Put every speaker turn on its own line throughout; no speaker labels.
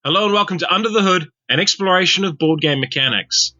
Hello and welcome to Under the Hood, an exploration of board game mechanics.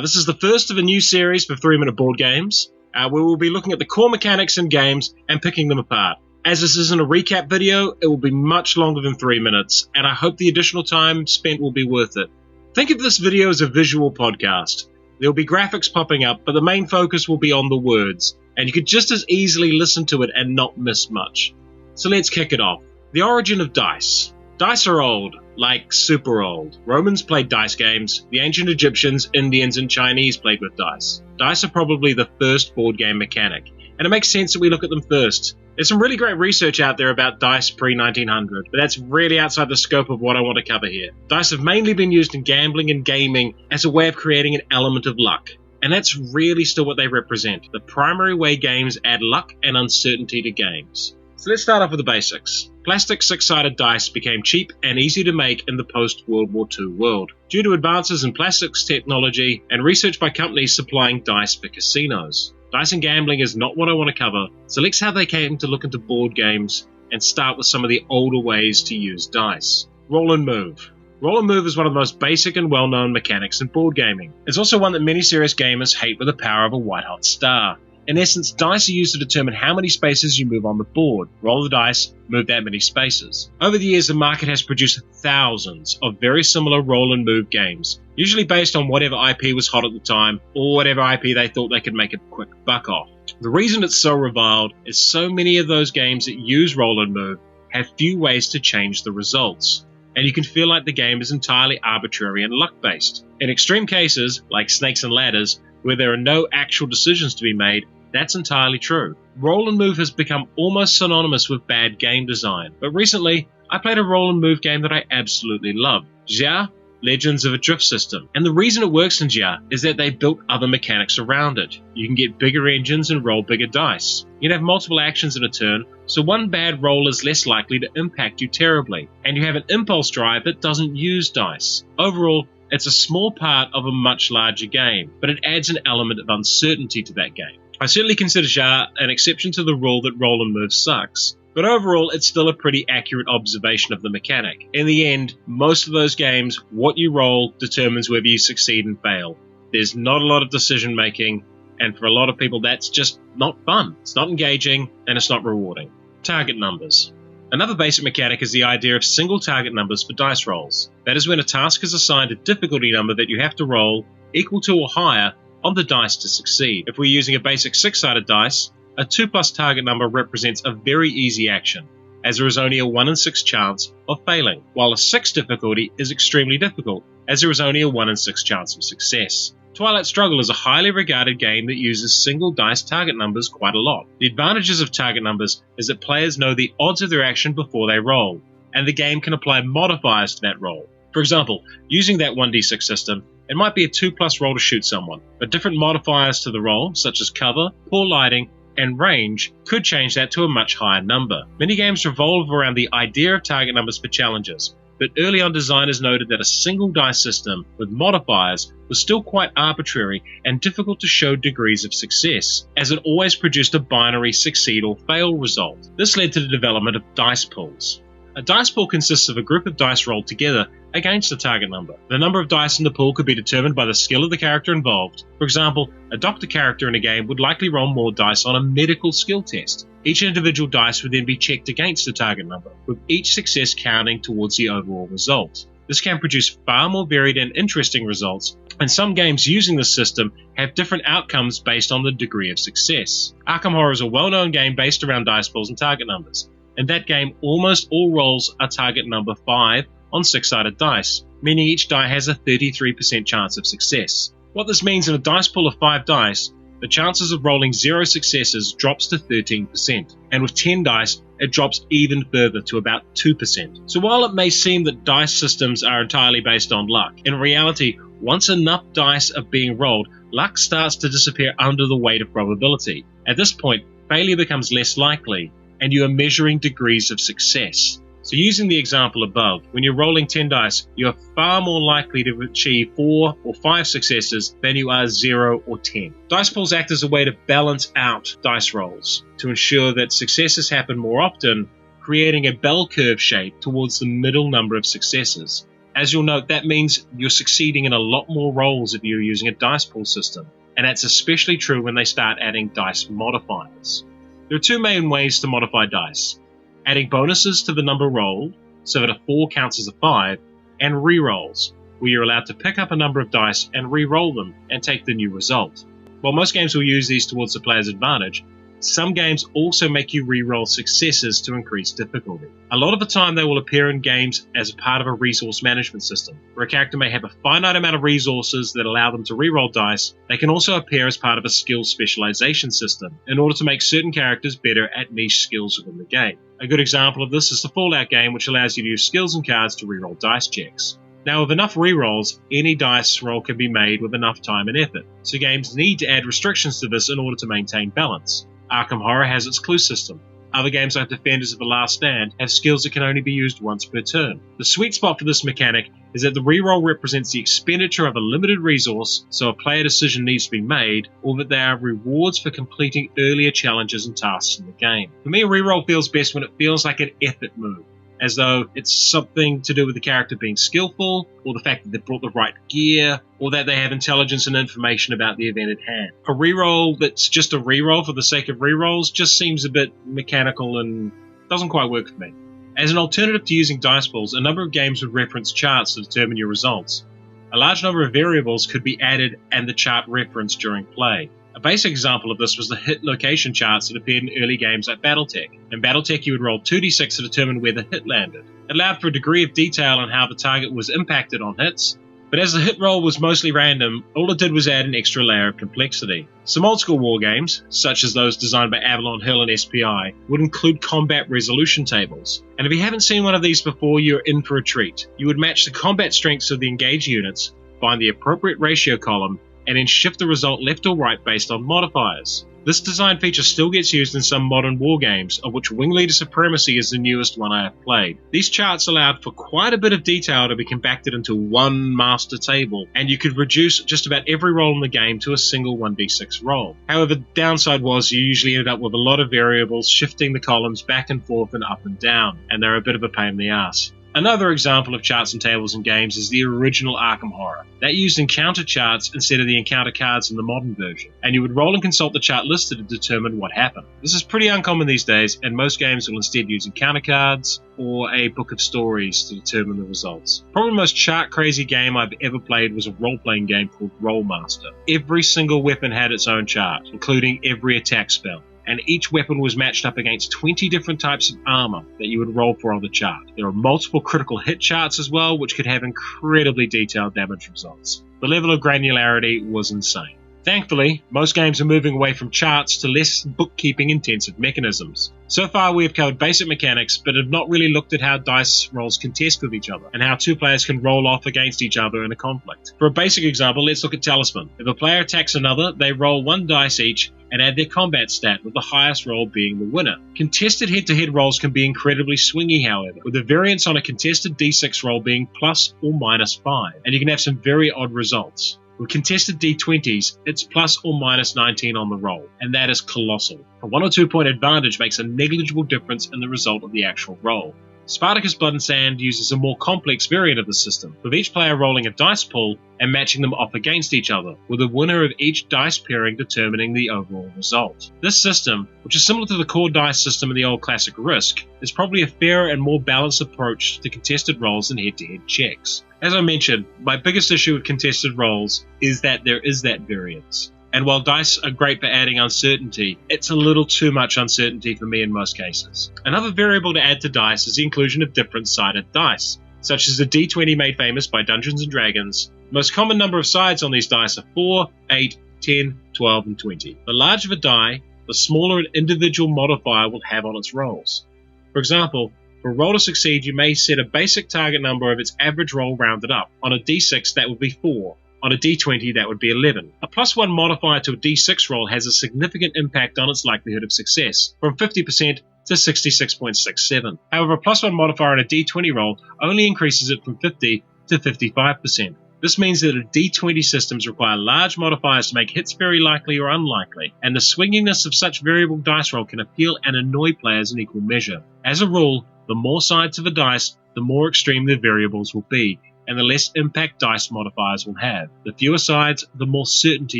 This is the first of a new series for 3-minute board games, where we'll be looking at the core mechanics in games and picking them apart. As this isn't a recap video, it will be much longer than 3 minutes, and I hope the additional time spent will be worth it. Think of this video as a visual podcast. There will be graphics popping up, but the main focus will be on the words, and you could just as easily listen to it and not miss much. So let's kick it off. The origin of dice. Dice are old, like super old. Romans played dice games. The ancient Egyptians, Indians, and Chinese played with dice. Dice are probably the first board game mechanic, and it makes sense that we look at them first. There's some really great research out there about dice pre-1900, but that's really outside the scope of what I want to cover here. Dice have mainly been used in gambling and gaming as a way of creating an element of luck, and that's really still what they represent, the primary way games add luck and uncertainty to games. So let's start off with the basics. Plastic six-sided dice became cheap and easy to make in the post-World War II world, due to advances in plastics technology and research by companies supplying dice for casinos. Dice and gambling is not what I want to cover, so let's how they came to look into board games and start with some of the older ways to use dice. Roll and move. Roll and move is one of the most basic and well-known mechanics in board gaming. It's also one that many serious gamers hate with the power of a white-hot star. In essence, dice are used to determine how many spaces you move on the board. Roll the dice, move that many spaces. Over the years, the market has produced thousands of very similar roll and move games, usually based on whatever IP was hot at the time, or whatever IP they thought they could make a quick buck off. The reason it's so reviled is so many of those games that use roll and move have few ways to change the results, and you can feel like the game is entirely arbitrary and luck-based. In extreme cases, like Snakes and Ladders, where there are no actual decisions to be made, that's entirely true. Roll and move has become almost synonymous with bad game design, but recently I played a roll and move game that I absolutely loved, Xia, Legends of a Drift System. And the reason it works in Xia is that they built other mechanics around it. You can get bigger engines and roll bigger dice. You can have multiple actions in a turn, so one bad roll is less likely to impact you terribly. And you have an impulse drive that doesn't use dice. Overall, it's a small part of a much larger game, but it adds an element of uncertainty to that game. I certainly consider Xia an exception to the rule that roll and move sucks, but overall it's still a pretty accurate observation of the mechanic. In the end, most of those games, what you roll determines whether you succeed and fail. There's not a lot of decision making, and for a lot of people that's just not fun. It's not engaging, and it's not rewarding. Target numbers. Another basic mechanic is the idea of single target numbers for dice rolls. That is when a task is assigned a difficulty number that you have to roll equal to or higher on the dice to succeed. If we're using a basic six-sided dice, a 2+ target number represents a very easy action, as there is only a 1 in 6 chance of failing, while a 6 difficulty is extremely difficult, as there is only a 1 in 6 chance of success. Twilight Struggle is a highly regarded game that uses single dice target numbers quite a lot. The advantages of target numbers is that players know the odds of their action before they roll, and the game can apply modifiers to that roll. For example, using that 1d6 system, it might be a 2+ roll to shoot someone, but different modifiers to the roll, such as cover, poor lighting, and range, could change that to a much higher number. Many games revolve around the idea of target numbers for challenges, but early on designers noted that a single dice system with modifiers was still quite arbitrary and difficult to show degrees of success, as it always produced a binary succeed or fail result. This led to the development of dice pools. A dice pool consists of a group of dice rolled together against a target number. The number of dice in the pool could be determined by the skill of the character involved. For example, a doctor character in a game would likely roll more dice on a medical skill test. Each individual dice would then be checked against the target number, with each success counting towards the overall result. This can produce far more varied and interesting results, and some games using this system have different outcomes based on the degree of success. Arkham Horror is a well-known game based around dice pools and target numbers. In that game, almost all rolls are target number 5 on 6-sided dice, meaning each die has a 33% chance of success. What this means in a dice pool of 5 dice, the chances of rolling 0 successes drops to 13%, and with 10 dice, it drops even further to about 2%. So while it may seem that dice systems are entirely based on luck, in reality, once enough dice are being rolled, luck starts to disappear under the weight of probability. At this point, failure becomes less likely, and you are measuring degrees of success. So using the example above, when you're rolling 10 dice, you are far more likely to achieve 4 or 5 successes than you are 0 or 10. Dice pools act as a way to balance out dice rolls, to ensure that successes happen more often, creating a bell curve shape towards the middle number of successes. As you'll note, that means you're succeeding in a lot more rolls if you're using a dice pool system, and that's especially true when they start adding dice modifiers. There are two main ways to modify dice: adding bonuses to the number rolled, so that a 4 counts as a 5, and rerolls, where you're allowed to pick up a number of dice and re-roll them and take the new result. While most games will use these towards the player's advantage, some games also make you re-roll successes to increase difficulty. A lot of the time they will appear in games as a part of a resource management system, where a character may have a finite amount of resources that allow them to re-roll dice. They can also appear as part of a skill specialization system, in order to make certain characters better at niche skills within the game. A good example of this is the Fallout game, which allows you to use skills and cards to re-roll dice checks. Now, with enough rerolls, any dice roll can be made with enough time and effort, so games need to add restrictions to this in order to maintain balance. Arkham Horror has its clue system. Other games like Defenders of the Last Stand have skills that can only be used once per turn. The sweet spot for this mechanic is that the reroll represents the expenditure of a limited resource, so a player decision needs to be made, or that there are rewards for completing earlier challenges and tasks in the game. For me, a reroll feels best when it feels like an effort move, as though it's something to do with the character being skillful, or the fact that they brought the right gear, or that they have intelligence and information about the event at hand. A reroll that's just a reroll for the sake of rerolls just seems a bit mechanical and doesn't quite work for me. As an alternative to using dice pools, a number of games would reference charts to determine your results. A large number of variables could be added and the chart referenced during play. A basic example of this was the hit location charts that appeared in early games like Battletech. In Battletech, you would roll 2d6 to determine where the hit landed. It allowed for a degree of detail on how the target was impacted on hits, but as the hit roll was mostly random, all it did was add an extra layer of complexity. Some old-school war games, such as those designed by Avalon Hill and SPI, would include combat resolution tables. And if you haven't seen one of these before, you're in for a treat. You would match the combat strengths of the engaged units, find the appropriate ratio column, and then shift the result left or right based on modifiers. This design feature still gets used in some modern war games, of which Wing Leader Supremacy is the newest one I have played. These charts allowed for quite a bit of detail to be compacted into one master table, and you could reduce just about every roll in the game to a single 1d6 roll. However, the downside was you usually ended up with a lot of variables shifting the columns back and forth and up and down, and they're a bit of a pain in the ass. Another example of charts and tables in games is the original Arkham Horror. That used encounter charts instead of the encounter cards in the modern version, and you would roll and consult the chart listed to determine what happened. This is pretty uncommon these days, and most games will instead use encounter cards or a book of stories to determine the results. Probably the most chart-crazy game I've ever played was a role-playing game called Rollmaster. Every single weapon had its own chart, including every attack spell, and each weapon was matched up against 20 different types of armor that you would roll for on the chart. There are multiple critical hit charts as well, which could have incredibly detailed damage results. The level of granularity was insane. Thankfully, most games are moving away from charts to less bookkeeping-intensive mechanisms. So far, we have covered basic mechanics, but have not really looked at how dice rolls contest with each other, and how two players can roll off against each other in a conflict. For a basic example, let's look at Talisman. If a player attacks another, they roll 1 dice each and add their combat stat, with the highest roll being the winner. Contested head-to-head rolls can be incredibly swingy, however, with the variance on a contested d6 roll being plus or minus 5, and you can have some very odd results. With contested d20s, it's plus or minus 19 on the roll, and that is colossal. A 1 or 2 point advantage makes a negligible difference in the result of the actual roll. Spartacus Blood and Sand uses a more complex variant of the system, with each player rolling a dice pool and matching them off against each other, with the winner of each dice pairing determining the overall result. This system, which is similar to the core dice system in the old classic Risk, is probably a fairer and more balanced approach to contested rolls and head-to-head checks. As I mentioned, my biggest issue with contested rolls is that there is that variance. And while dice are great for adding uncertainty, it's a little too much uncertainty for me in most cases. Another variable to add to dice is the inclusion of different-sided dice, such as the D20 made famous by Dungeons & Dragons. The most common number of sides on these dice are 4, 8, 10, 12, and 20. The larger the die, the smaller an individual modifier will have on its rolls. For example, for a roll to succeed, you may set a basic target number of its average roll rounded up. On a D6, that would be 4. On a D20, that would be 11. A +1 modifier to a D6 roll has a significant impact on its likelihood of success, from 50% to 66.67. However, a +1 modifier on a D20 roll only increases it from 50 to 55%. This means that D20 systems require large modifiers to make hits very likely or unlikely, and the swinginess of such variable dice roll can appeal and annoy players in equal measure. As a rule, the more sides of a dice, the more extreme the variables will be, and the less impact dice modifiers will have. The fewer sides, the more certainty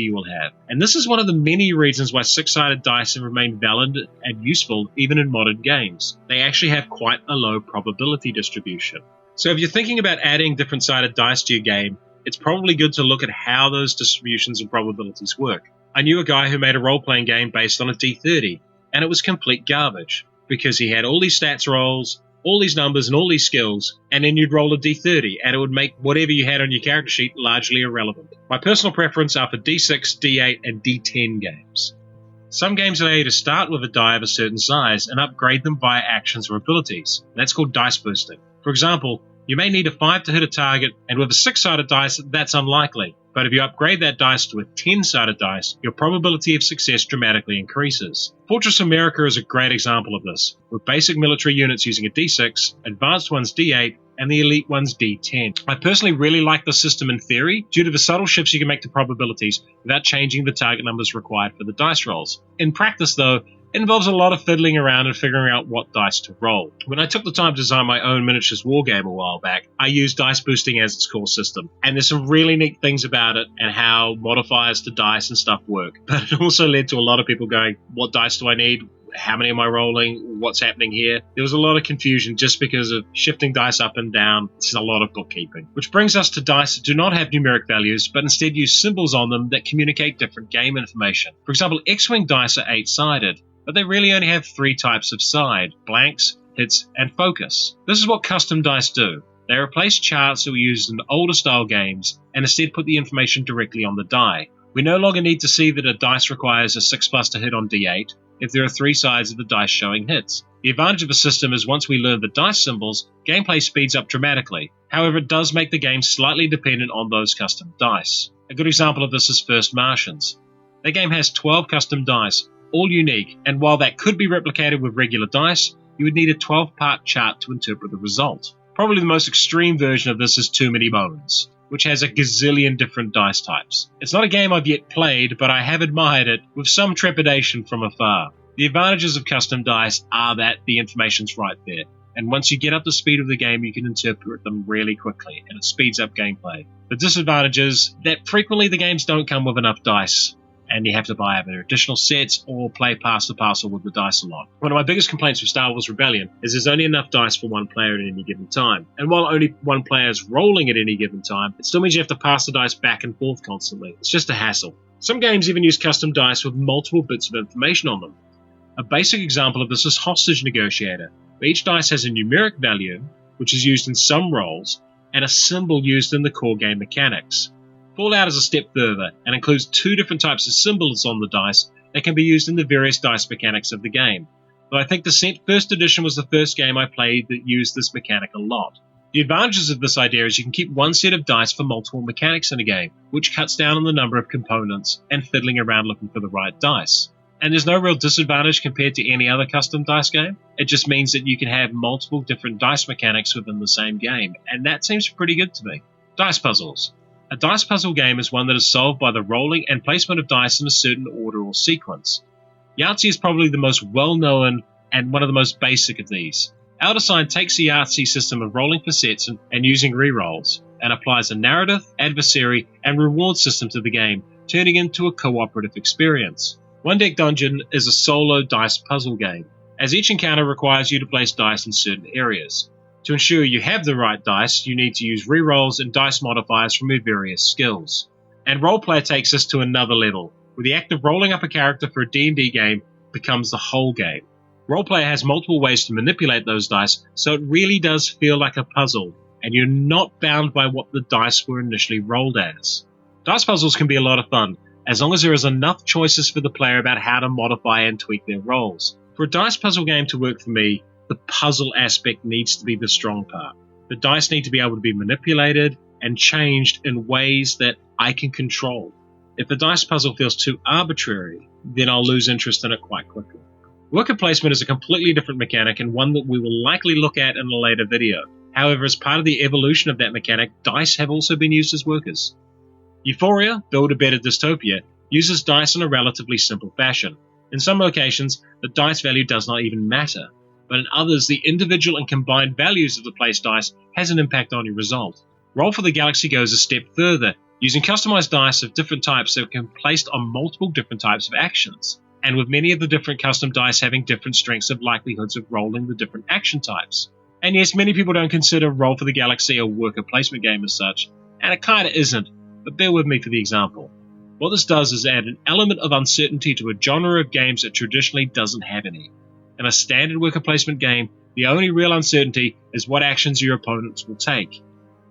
you will have. And this is one of the many reasons why six-sided dice have remained valid and useful even in modern games. They actually have quite a low probability distribution. So if you're thinking about adding different sided dice to your game, it's probably good to look at how those distributions and probabilities work. I knew a guy who made a role-playing game based on a D30, and it was complete garbage, because he had all these stats rolls, all these numbers and all these skills, and then you'd roll a D30, and it would make whatever you had on your character sheet largely irrelevant. My personal preference are for D6, D8, and D10 games. Some games allow you to start with a die of a certain size and upgrade them via actions or abilities. That's called dice boosting. For example, you may need a 5 to hit a target, and with a 6-sided dice, that's unlikely. But if you upgrade that dice to a 10-sided dice, your probability of success dramatically increases. Fortress America is a great example of this, with basic military units using a D6, advanced ones D8, and the elite ones D10. I personally really like the system in theory, due to the subtle shifts you can make to probabilities without changing the target numbers required for the dice rolls. In practice, though, it involves a lot of fiddling around and figuring out what dice to roll. When I took the time to design my own miniatures wargame a while back, I used dice boosting as its core system. And there's some really neat things about it and how modifiers to dice and stuff work. But it also led to a lot of people going, what dice do I need? How many am I rolling? What's happening here? There was a lot of confusion just because of shifting dice up and down. It's a lot of bookkeeping. Which brings us to dice that do not have numeric values, but instead use symbols on them that communicate different game information. For example, X-Wing dice are 8-sided, but they really only have 3 types of side: blanks, hits, and focus. This is what custom dice do. They replace charts that were used in older style games and instead put the information directly on the die. We no longer need to see that a dice requires a 6+ to hit on D8 if there are 3 sides of the dice showing hits. The advantage of a system is once we learn the dice symbols, gameplay speeds up dramatically. However, it does make the game slightly dependent on those custom dice. A good example of this is First Martians. That game has 12 custom dice, all unique, and while that could be replicated with regular dice, you would need a 12-part chart to interpret the result. Probably the most extreme version of this is Too Many Bones, which has a gazillion different dice types. It's not a game I've yet played, but I have admired it with some trepidation from afar. The advantages of custom dice are that the information's right there, and once you get up to speed of the game, you can interpret them really quickly, and it speeds up gameplay. The disadvantage is that frequently the games don't come with enough dice, and you have to buy either additional sets or play pass the parcel with the dice a lot. One of my biggest complaints with Star Wars Rebellion is there's only enough dice for one player at any given time. And while only one player is rolling at any given time, it still means you have to pass the dice back and forth constantly. It's just a hassle. Some games even use custom dice with multiple bits of information on them. A basic example of this is Hostage Negotiator, where each dice has a numeric value, which is used in some roles, and a symbol used in the core game mechanics. Fallout is a step further and includes 2 different types of symbols on the dice that can be used in the various dice mechanics of the game, though I think Descent First Edition was the first game I played that used this mechanic a lot. The advantages of this idea is you can keep one set of dice for multiple mechanics in a game, which cuts down on the number of components and fiddling around looking for the right dice. And there's no real disadvantage compared to any other custom dice game. It just means that you can have multiple different dice mechanics within the same game, and that seems pretty good to me. Dice puzzles. A dice puzzle game is one that is solved by the rolling and placement of dice in a certain order or sequence. Yahtzee is probably the most well-known and one of the most basic of these. Eldersign takes the Yahtzee system of rolling for sets and using rerolls, and applies a narrative, adversary, and reward system to the game, turning into a cooperative experience. One Deck Dungeon is a solo dice puzzle game, as each encounter requires you to place dice in certain areas. To ensure you have the right dice, you need to use rerolls and dice modifiers from your various skills. And Roleplayer takes us to another level, where the act of rolling up a character for a D&D game becomes the whole game. Roleplayer has multiple ways to manipulate those dice, so it really does feel like a puzzle, and you're not bound by what the dice were initially rolled as. Dice puzzles can be a lot of fun, as long as there is enough choices for the player about how to modify and tweak their rolls. For a dice puzzle game to work for me, the puzzle aspect needs to be the strong part. The dice need to be able to be manipulated and changed in ways that I can control. If the dice puzzle feels too arbitrary, then I'll lose interest in it quite quickly. Worker placement is a completely different mechanic and one that we will likely look at in a later video. However, as part of the evolution of that mechanic, dice have also been used as workers. Euphoria, Build a Better Dystopia, uses dice in a relatively simple fashion. In some locations, the dice value does not even matter, but in others, the individual and combined values of the placed dice has an impact on your result. Roll for the Galaxy goes a step further, using customized dice of different types that can be placed on multiple different types of actions, and with many of the different custom dice having different strengths of likelihoods of rolling the different action types. And yes, many people don't consider Roll for the Galaxy a worker placement game as such, and it kinda isn't, but bear with me for the example. What this does is add an element of uncertainty to a genre of games that traditionally doesn't have any. In a standard worker placement game, the only real uncertainty is what actions your opponents will take.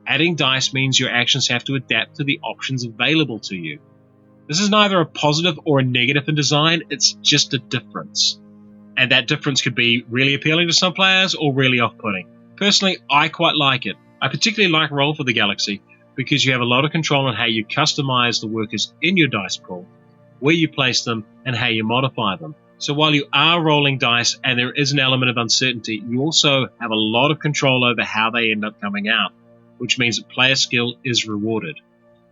Adding dice means your actions have to adapt to the options available to you. This is neither a positive or a negative in design, it's just a difference. And that difference could be really appealing to some players or really off-putting. Personally, I quite like it. I particularly like Roll for the Galaxy because you have a lot of control on how you customize the workers in your dice pool, where you place them, and how you modify them. So while you are rolling dice and there is an element of uncertainty, you also have a lot of control over how they end up coming out, which means that player skill is rewarded.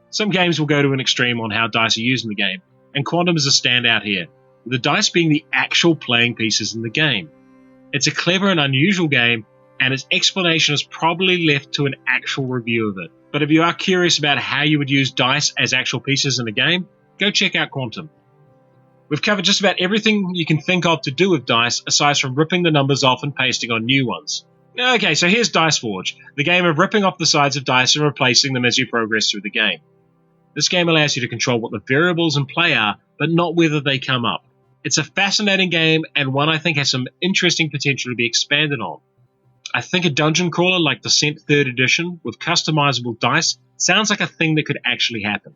Some games will go to an extreme on how dice are used in the game, and Quantum is a standout here, with the dice being the actual playing pieces in the game. It's a clever and unusual game, and its explanation is probably left to an actual review of it. But if you are curious about how you would use dice as actual pieces in a game, go check out Quantum. We've covered just about everything you can think of to do with dice, aside from ripping the numbers off and pasting on new ones. Okay, so here's Dice Forge, the game of ripping off the sides of dice and replacing them as you progress through the game. This game allows you to control what the variables in play are, but not whether they come up. It's a fascinating game, and one I think has some interesting potential to be expanded on. I think a dungeon crawler like Descent 3rd Edition, with customizable dice, sounds like a thing that could actually happen.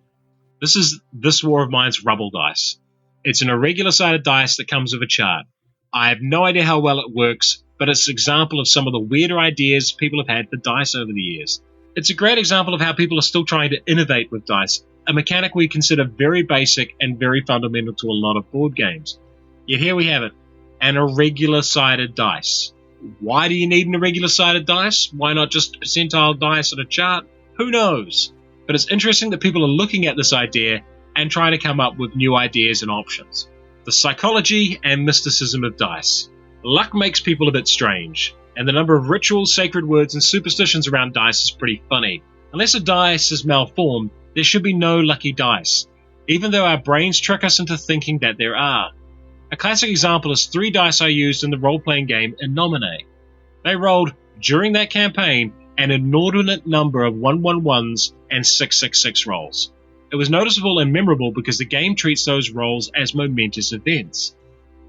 This is This War of Mine's Rubble Dice. It's an irregular-sided dice that comes with a chart. I have no idea how well it works, but it's an example of some of the weirder ideas people have had for dice over the years. It's a great example of how people are still trying to innovate with dice, a mechanic we consider very basic and very fundamental to a lot of board games. Yet here we have it, an irregular-sided dice. Why do you need an irregular-sided dice? Why not just percentile dice on a chart? Who knows? But it's interesting that people are looking at this idea and trying to come up with new ideas and options. The psychology and mysticism of dice. Luck makes people a bit strange, and the number of rituals, sacred words, and superstitions around dice is pretty funny. Unless a dice is malformed, there should be no lucky dice, even though our brains trick us into thinking that there are. A classic example is 3 dice I used in the role-playing game Innomine. They rolled, during that campaign, an inordinate number of 111s and 666 rolls. It was noticeable and memorable because the game treats those rolls as momentous events.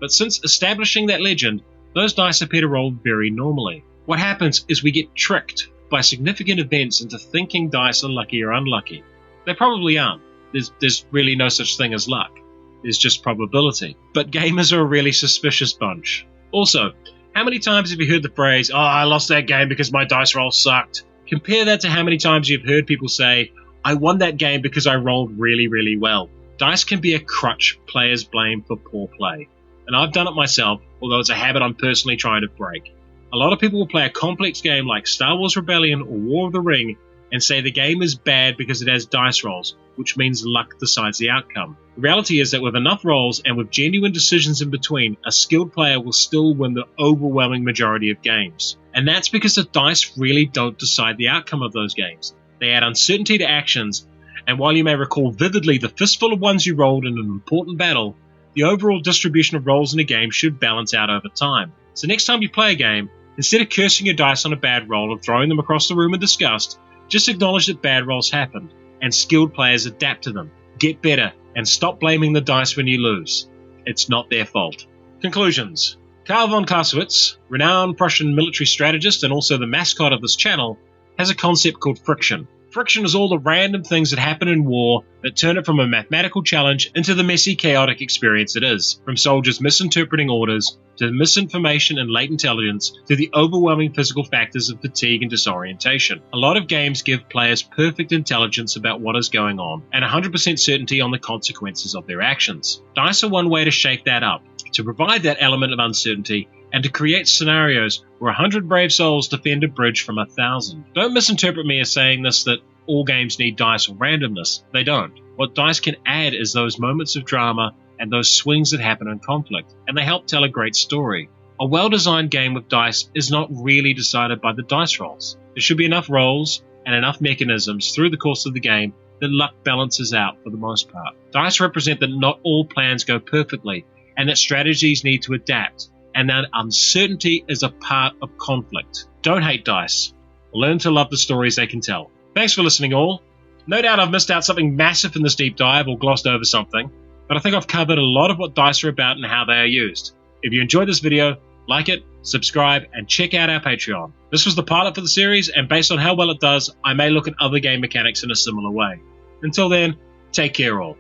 But since establishing that legend, those dice appear to roll very normally. What happens is we get tricked by significant events into thinking dice are lucky or unlucky. They probably aren't. There's really no such thing as luck. There's just probability. But gamers are a really suspicious bunch. Also, how many times have you heard the phrase, "Oh, I lost that game because my dice roll sucked"? Compare that to how many times you've heard people say, "I won that game because I rolled really, really well." Dice can be a crutch players blame for poor play. And I've done it myself, although it's a habit I'm personally trying to break. A lot of people will play a complex game like Star Wars Rebellion or War of the Ring and say the game is bad because it has dice rolls, which means luck decides the outcome. The reality is that with enough rolls and with genuine decisions in between, a skilled player will still win the overwhelming majority of games. And that's because the dice really don't decide the outcome of those games. They add uncertainty to actions, and while you may recall vividly the fistful of ones you rolled in an important battle, the overall distribution of rolls in a game should balance out over time. So next time you play a game, instead of cursing your dice on a bad roll and throwing them across the room in disgust, just acknowledge that bad rolls happened, and skilled players adapt to them, get better, and stop blaming the dice when you lose. It's not their fault. Conclusions. Karl von Clausewitz, renowned Prussian military strategist and also the mascot of this channel, has a concept called friction. Friction is all the random things that happen in war that turn it from a mathematical challenge into the messy, chaotic experience it is. From soldiers misinterpreting orders, to misinformation and late intelligence, to the overwhelming physical factors of fatigue and disorientation. A lot of games give players perfect intelligence about what is going on, and 100% certainty on the consequences of their actions. Dice are one way to shake that up, to provide that element of uncertainty, and to create scenarios where 100 brave souls defend a bridge from 1,000. Don't misinterpret me as saying this that all games need dice or randomness. They don't. What dice can add is those moments of drama and those swings that happen in conflict, and they help tell a great story. A well-designed game with dice is not really decided by the dice rolls. There should be enough rolls, and enough mechanisms through the course of the game that luck balances out for the most part. Dice represent that not all plans go perfectly, and that strategies need to adapt, and that uncertainty is a part of conflict. Don't hate dice. Learn to love the stories they can tell. Thanks for listening, all. No doubt I've missed out something massive in this deep dive or glossed over something, but I think I've covered a lot of what dice are about and how they are used. If you enjoyed this video, like it, subscribe, and check out our Patreon. This was the pilot for the series, and based on how well it does, I may look at other game mechanics in a similar way. Until then, take care all.